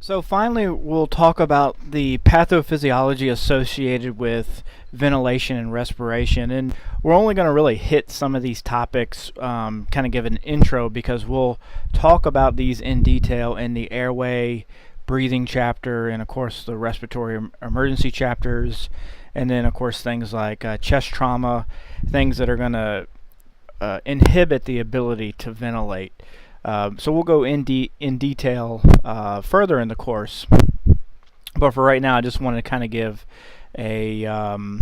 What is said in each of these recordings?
So finally, we'll talk about the pathophysiology associated with ventilation and respiration. And we're only going to really hit some of these topics, kind of give an intro, because we'll talk about these in detail in the airway, breathing chapter, and of course the respiratory emergency chapters. And then of course things like chest trauma, things that are going to inhibit the ability to ventilate. So we'll go in detail further in the course, but for right now I just wanted to kind of give an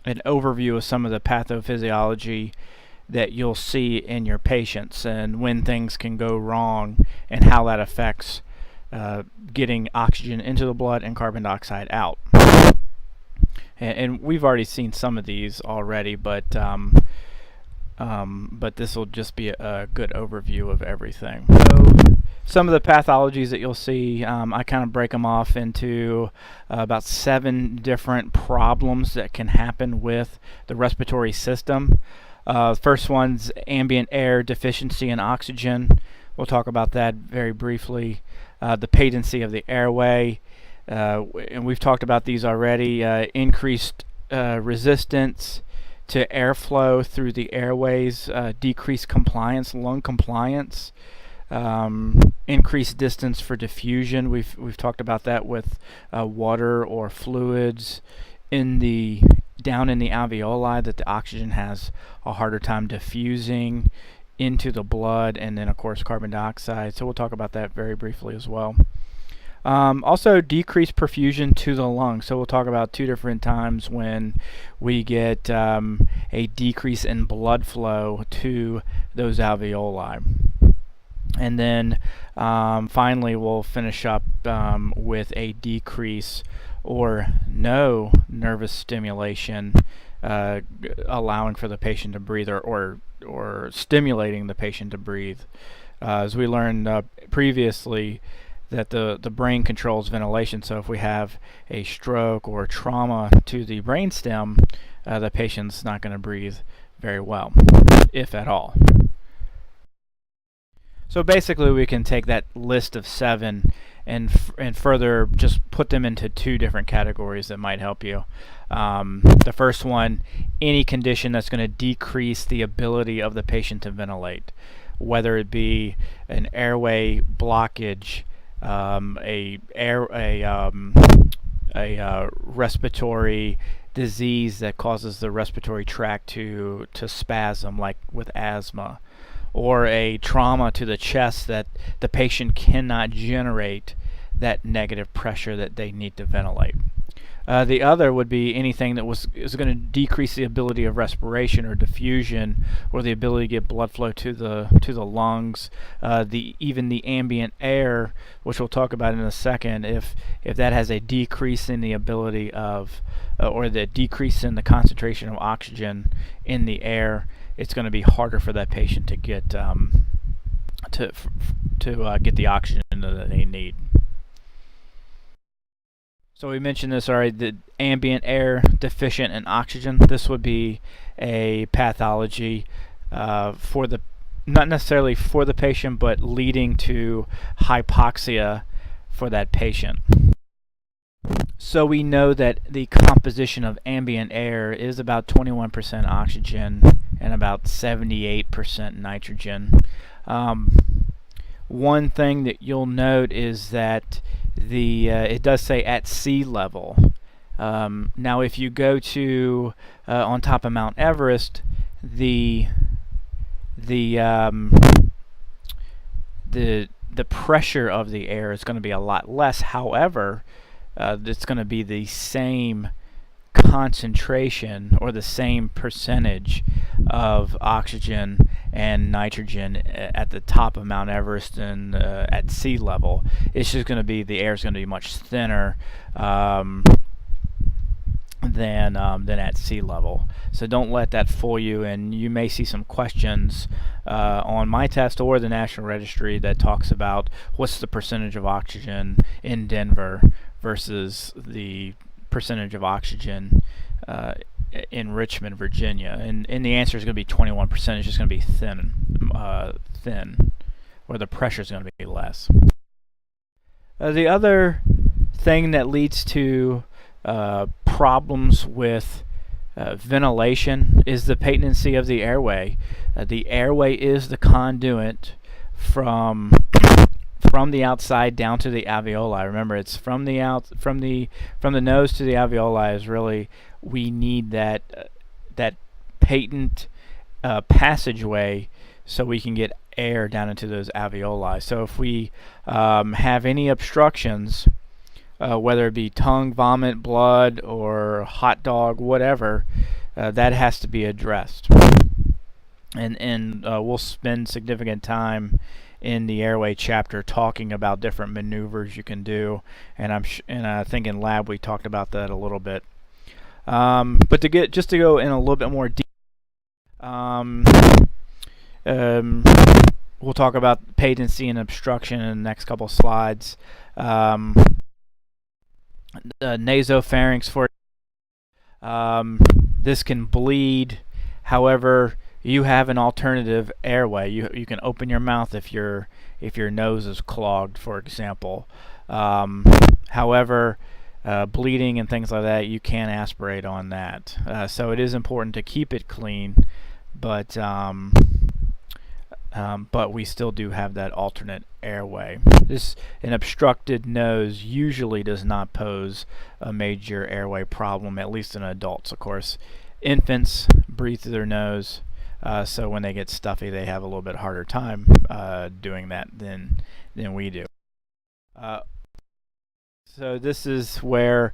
overview of some of the pathophysiology that you'll see in your patients and when things can go wrong and how that affects getting oxygen into the blood and carbon dioxide out. And we've already seen some of these already, but this will just be a good overview of everything. So some of the pathologies that you'll see, I kind of break them off into about 7 different problems that can happen with the respiratory system. First one's ambient air deficiency in oxygen. We'll talk about that very briefly. The patency of the airway, and we've talked about these already. Increased resistance to airflow through the airways, decreased compliance, lung compliance, increased distance for diffusion. We've talked about that with water or fluids down in the alveoli, that the oxygen has a harder time diffusing into the blood, and then of course carbon dioxide. So we'll talk about that very briefly as well. Also decreased perfusion to the lungs. So we'll talk about 2 different times when we get a decrease in blood flow to those alveoli. And then finally we'll finish up with a decrease or no nervous stimulation, allowing for the patient to breathe or stimulating the patient to breathe. As we learned previously, that the brain controls ventilation. So if we have a stroke or trauma to the brainstem, the patient's not going to breathe very well, if at all. So basically we can take that list of 7 and further just put them into 2 different categories that might help you. The first one, any condition that's going to decrease the ability of the patient to ventilate, whether it be an airway blockage, a respiratory disease that causes the respiratory tract to spasm, like with asthma, or a trauma to the chest that the patient cannot generate that negative pressure that they need to ventilate. The other would be anything that is going to decrease the ability of respiration or diffusion, or the ability to get blood flow to the lungs. Even the ambient air, which we'll talk about in a second, if that has a decrease in the ability of or the decrease in the concentration of oxygen in the air, it's going to be harder for that patient to get get the oxygen that they need. So we mentioned this already, the ambient air deficient in oxygen. This would be a pathology not necessarily for the patient, but leading to hypoxia for that patient. So we know that the composition of ambient air is about 21% oxygen and about 78% nitrogen. One thing that you'll note is that it does say at sea level. Now if you go to on top of Mount Everest, the pressure of the air is going to be a lot less. However, it's going to be the same concentration or the same percentage of oxygen and nitrogen at the top of Mount Everest and at sea level. It's just going to be, the air is going to be much thinner than at sea level. So don't let that fool you, and you may see some questions on my test or the National Registry that talks about what's the percentage of oxygen in Denver versus the percentage of oxygen in Richmond, Virginia, and the answer is going to be 21%. It's just going to be thin, where the pressure is going to be less. The other thing that leads to problems with ventilation is the patency of the airway. The airway is the conduit from the outside down to the alveoli. Remember, it's from the nose to the alveoli is really, we need that patent passageway so we can get air down into those alveoli. So if we have any obstructions, whether it be tongue, vomit, blood, or hot dog, whatever, that has to be addressed. And we'll spend significant time in the airway chapter talking about different maneuvers you can do, and I think in lab we talked about that a little bit. But to go in a little bit more deep, we'll talk about patency and obstruction in the next couple slides. Nasopharynx, for this can bleed. However, you have an alternative airway. You can open your mouth if your nose is clogged, for example. However, bleeding and things like that, you can aspirate on that. So it is important to keep it clean, but we still do have that alternate airway. An obstructed nose usually does not pose a major airway problem, at least in adults. Of course, infants breathe through their nose, so when they get stuffy, they have a little bit harder time doing that than we do. So this is where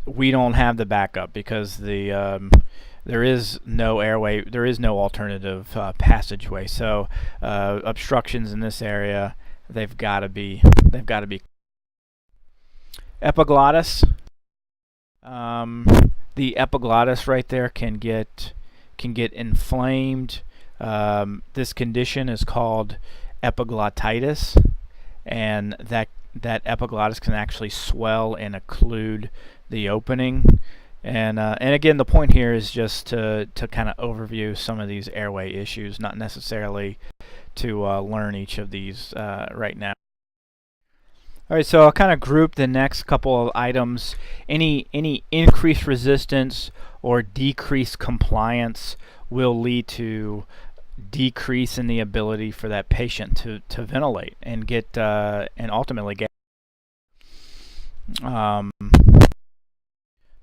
we don't have the backup, because there is no airway, there is no alternative passageway. So obstructions in this area, they've got to be epiglottis. The epiglottis right there can get inflamed. This condition is called epiglottitis, and that epiglottis can actually swell and occlude the opening. And again, the point here is just to kind of overview some of these airway issues, not necessarily to learn each of these right now. All right, so I'll kind of group the next couple of items. Any increased resistance or decreased compliance will lead to decrease in the ability for that patient to ventilate and get and ultimately get.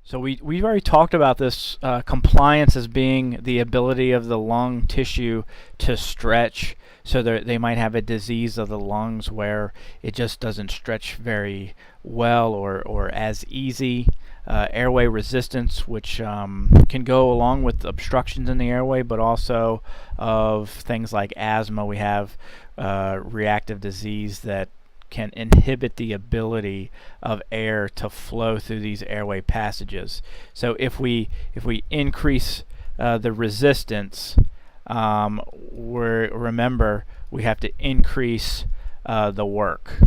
So we've already talked about this compliance as being the ability of the lung tissue to stretch. So they might have a disease of the lungs where it just doesn't stretch very well or as easy. Airway resistance, which can go along with obstructions in the airway, but also of things like asthma. We have reactive disease that can inhibit the ability of air to flow through these airway passages. So if we increase the resistance, remember we have to increase the work,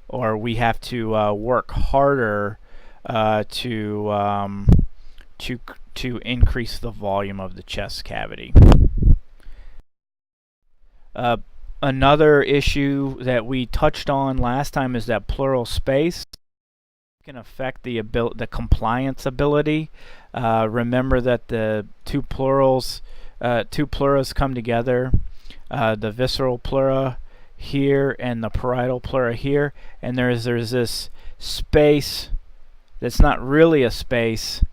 or we have to work harder to increase the volume of the chest cavity. Another issue that we touched on last time is that pleural space can affect the compliance ability. Remember that the two pleuras come together, the visceral pleura here and the parietal pleura here, and there's this space that's not really a space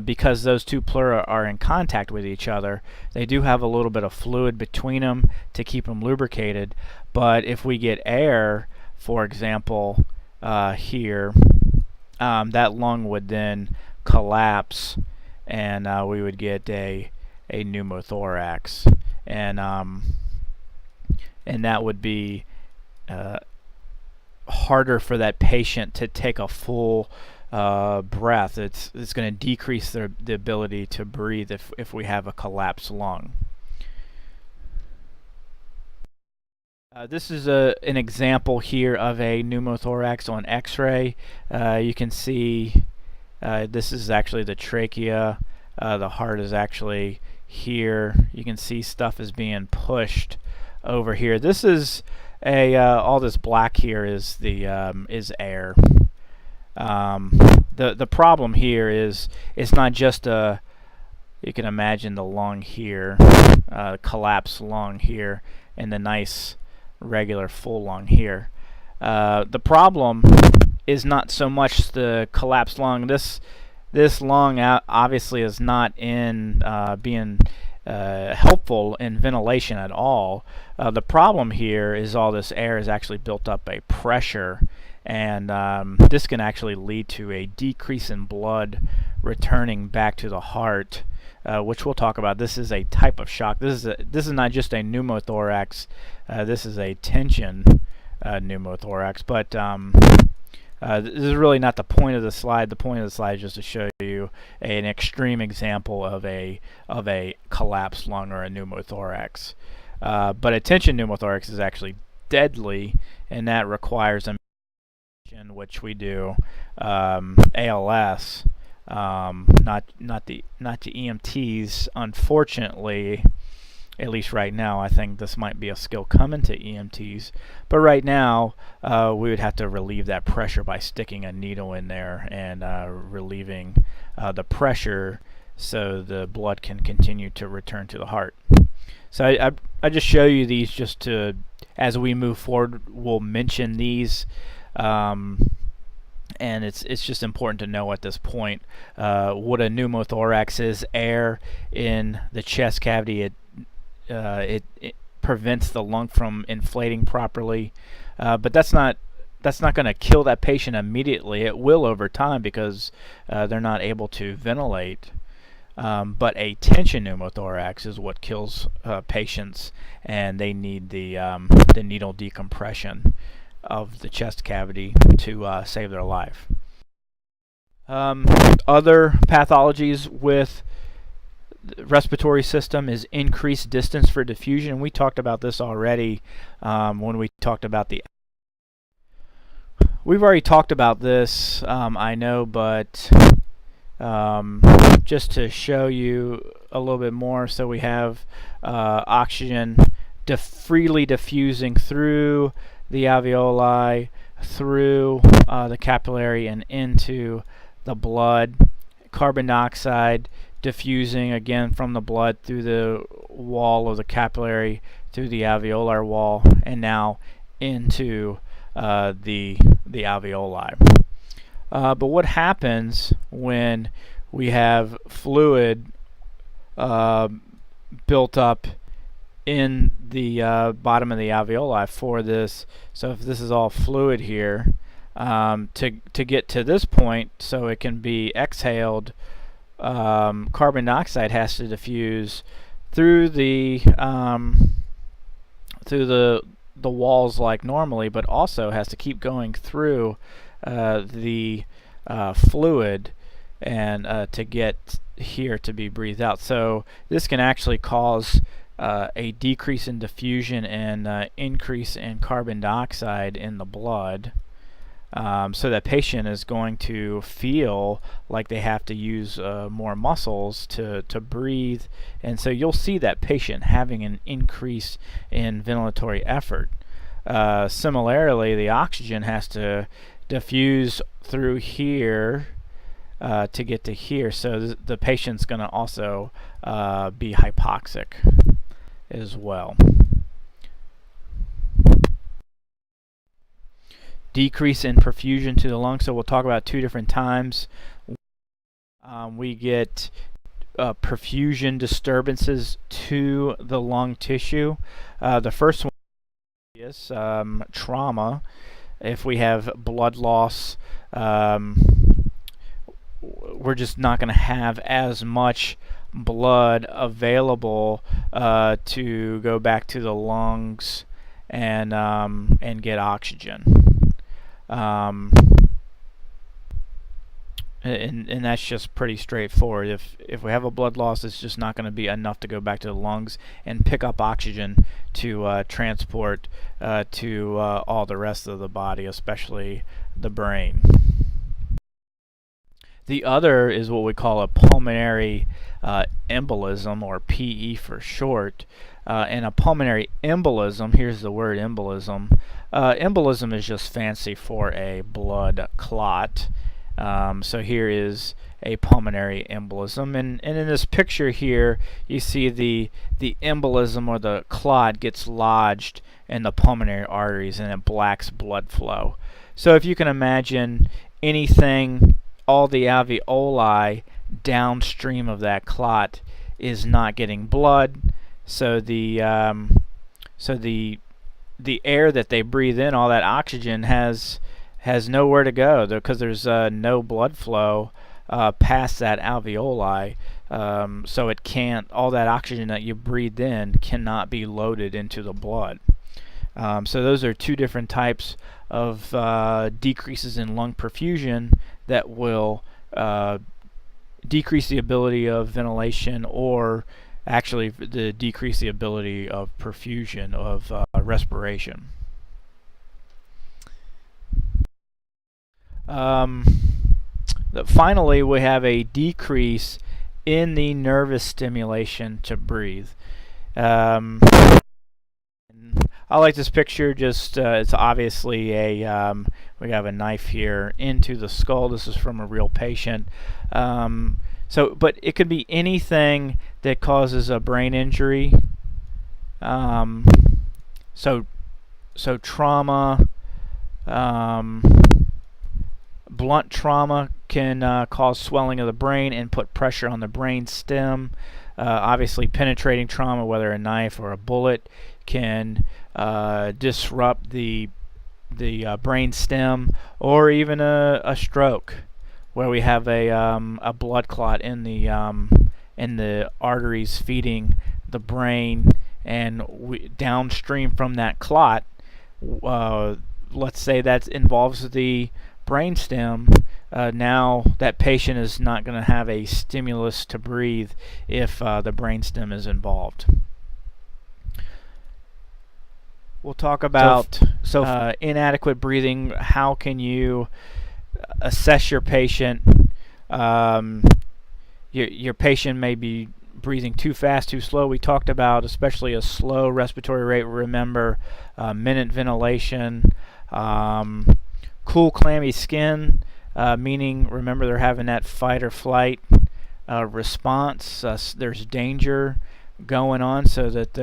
because those two pleura are in contact with each other. They do have a little bit of fluid between them to keep them lubricated, but if we get air, for example, here, that lung would then collapse, and we would get a pneumothorax, and that would be harder for that patient to take a full breath. It's going to decrease the ability to breathe if we have a collapsed lung. This is an example here of a pneumothorax on X-ray. You can see this is actually the trachea. The heart is actually here. You can see stuff is being pushed over here. This is all this black here is is air. The problem here is it's not just a, you can imagine the lung here, collapsed lung here, and the nice regular full lung here. The problem is not so much the collapsed lung. This lung obviously is not in being helpful in ventilation at all. The problem here is all this air has actually built up a pressure, and this can actually lead to a decrease in blood returning back to the heart, which we'll talk about. This is a type of shock. This is not just a pneumothorax. This is a tension pneumothorax. But this is really not the point of the slide. The point of the slide is just to show you an extreme example of a collapsed lung or a pneumothorax. But a tension pneumothorax is actually deadly, and that requires a which we do ALS, not the EMTs, unfortunately. At least right now, I think this might be a skill coming to EMTs. But right now, we would have to relieve that pressure by sticking a needle in there and relieving the pressure so the blood can continue to return to the heart. So I just show you these just to, as we move forward, we'll mention these. And it's just important to know at this point what a pneumothorax is. Air in the chest cavity, it prevents the lung from inflating properly, but that's not going to kill that patient immediately. It will over time because they're not able to ventilate. But a tension pneumothorax is what kills patients, and they need the needle decompression of the chest cavity to save their life. Other pathologies with the respiratory system is increased distance for diffusion. We talked about this already when we talked about we've already talked about this, I know, but just to show you a little bit more, so we have oxygen freely diffusing through the alveoli, through the capillary and into the blood. Carbon dioxide diffusing again from the blood through the wall of the capillary, through the alveolar wall, and now into the alveoli. But what happens when we have fluid built up in the bottom of the alveoli for this? So if this is all fluid here, to get to this point so it can be exhaled, carbon dioxide has to diffuse through the walls like normally, but also has to keep going through the fluid and to get here to be breathed out. So this can actually cause a decrease in diffusion and increase in carbon dioxide in the blood. So that patient is going to feel like they have to use more muscles to breathe, and so you'll see that patient having an increase in ventilatory effort. Similarly, the oxygen has to diffuse through here to get to here, so the patient's going to also be hypoxic as well. Decrease in perfusion to the lungs. So we'll talk about two different times. We get perfusion disturbances to the lung tissue. The first one is trauma. If we have blood loss, we're just not going to have as much blood available to go back to the lungs and get oxygen. And that's just pretty straightforward. If we have a blood loss, it's just not going to be enough to go back to the lungs and pick up oxygen to transport to all the rest of the body, especially the brain. The other is what we call a pulmonary embolism, or PE for short. And a pulmonary embolism, here's the word embolism. Embolism is just fancy for a blood clot. So here is a pulmonary embolism, and in this picture here you see the embolism, or the clot, gets lodged in the pulmonary arteries and it blocks blood flow. So if you can imagine anything, all the alveoli downstream of that clot is not getting blood, so the air that they breathe in, all that oxygen, has nowhere to go because there's no blood flow past that alveoli, so it can't, all that oxygen that you breathed in cannot be loaded into the blood. So those are two different types of decreases in lung perfusion that will decrease the ability of ventilation, or actually decrease the ability of perfusion of respiration. Finally, we have a decrease in the nervous stimulation to breathe. I like this picture. Just it's obviously a we have a knife here into the skull. This is from a real patient. But it could be anything that causes a brain injury. So trauma, blunt trauma can cause swelling of the brain and put pressure on the brain stem. Obviously, penetrating trauma, whether a knife or a bullet, can disrupt the brain stem, or even a stroke, where we have a blood clot in the arteries feeding the brain, and downstream from that clot, let's say that involves the brain stem. Now that patient is not going to have a stimulus to breathe if the brain stem is involved. We'll talk about inadequate breathing. How can you assess your patient? Your patient may be breathing too fast, too slow. We talked about especially a slow respiratory rate. Remember, minute ventilation. Cool, clammy skin, meaning, remember, they're having that fight or flight response. There's danger going on, so that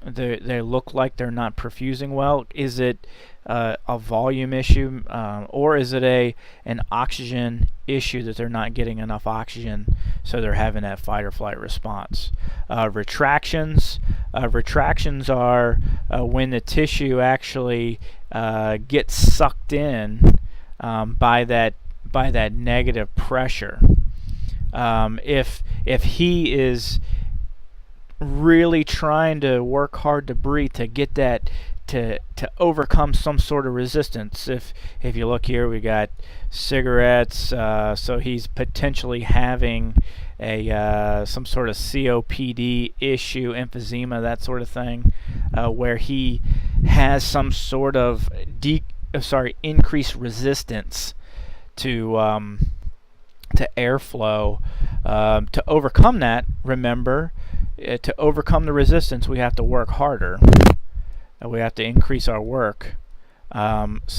they look like they're not perfusing well. Is it a volume issue, or is it an oxygen issue, that they're not getting enough oxygen, so they're having that fight or flight response? Retractions are when the tissue actually gets sucked in by that negative pressure. If he is really trying to work hard to breathe, to get that to overcome some sort of resistance. If you look here, we got cigarettes, so he's potentially having some sort of COPD issue, emphysema, that sort of thing, where he has some sort of increased resistance to airflow. To overcome that, remember, to overcome the resistance, we have to work harder. We have to increase our work. To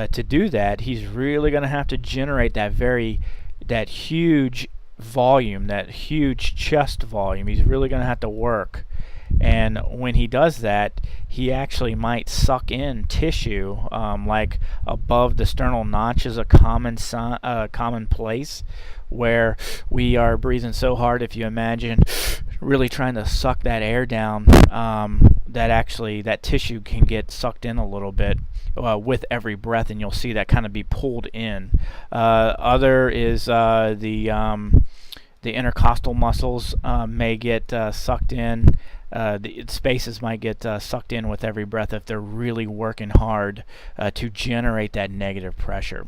do that, he's really going to have to generate that huge volume, that huge chest volume. He's really going to have to work. And when he does that, he actually might suck in tissue, like above the sternal notch is a common place where we are breathing so hard. If you imagine really trying to suck that air down, that tissue can get sucked in a little bit with every breath, and you'll see that kind of be pulled in. Other is the intercostal muscles may get sucked in. The spaces might get sucked in with every breath if they're really working hard to generate that negative pressure.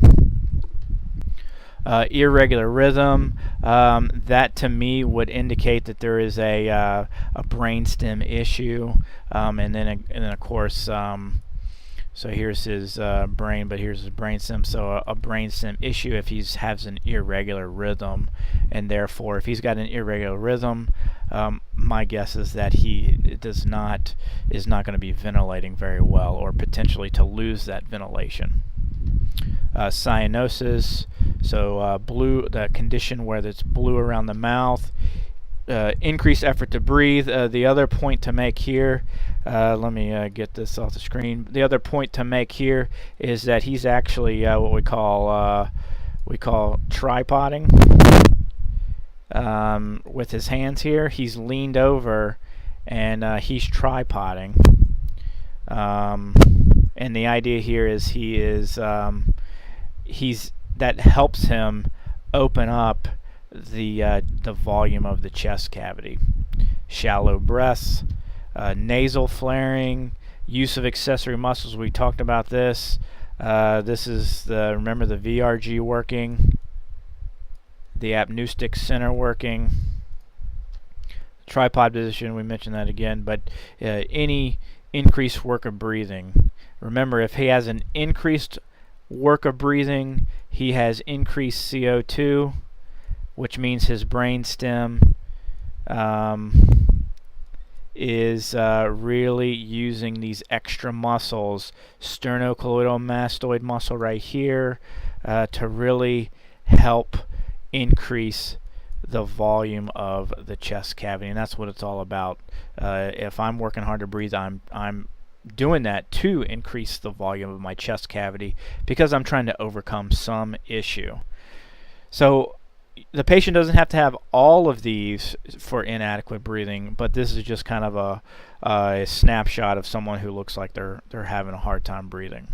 Irregular rhythm, that to me would indicate that there is a brainstem issue, and then of course So here's his brain, but here's his brainstem. So a brainstem issue if he has an irregular rhythm, and therefore if he's got an irregular rhythm, my guess is that he is not going to be ventilating very well, or potentially to lose that ventilation. Cyanosis, so blue, the condition where it's blue around the mouth. Increased effort to breathe. The other point to make here, let me get this off the screen. The other point to make here is that he's actually what we call tripoding with his hands here. He's leaned over and he's tripoding. And the idea here is that helps him open up the volume of the chest cavity. Shallow breaths, nasal flaring, use of accessory muscles. We talked about this. This is remember the VRG working, the apneustic center working, tripod position. We mentioned that again, but any increased work of breathing. Remember, if he has an increased work of breathing, he has increased CO2, which means his brain stem is really using these extra muscles, sternocleidomastoid mastoid muscle right here, to really help increase the volume of the chest cavity, and that's what it's all about. If I'm working hard to breathe, I'm doing that to increase the volume of my chest cavity because I'm trying to overcome some issue. So the patient doesn't have to have all of these for inadequate breathing, but this is just kind of a snapshot of someone who looks like they're having a hard time breathing.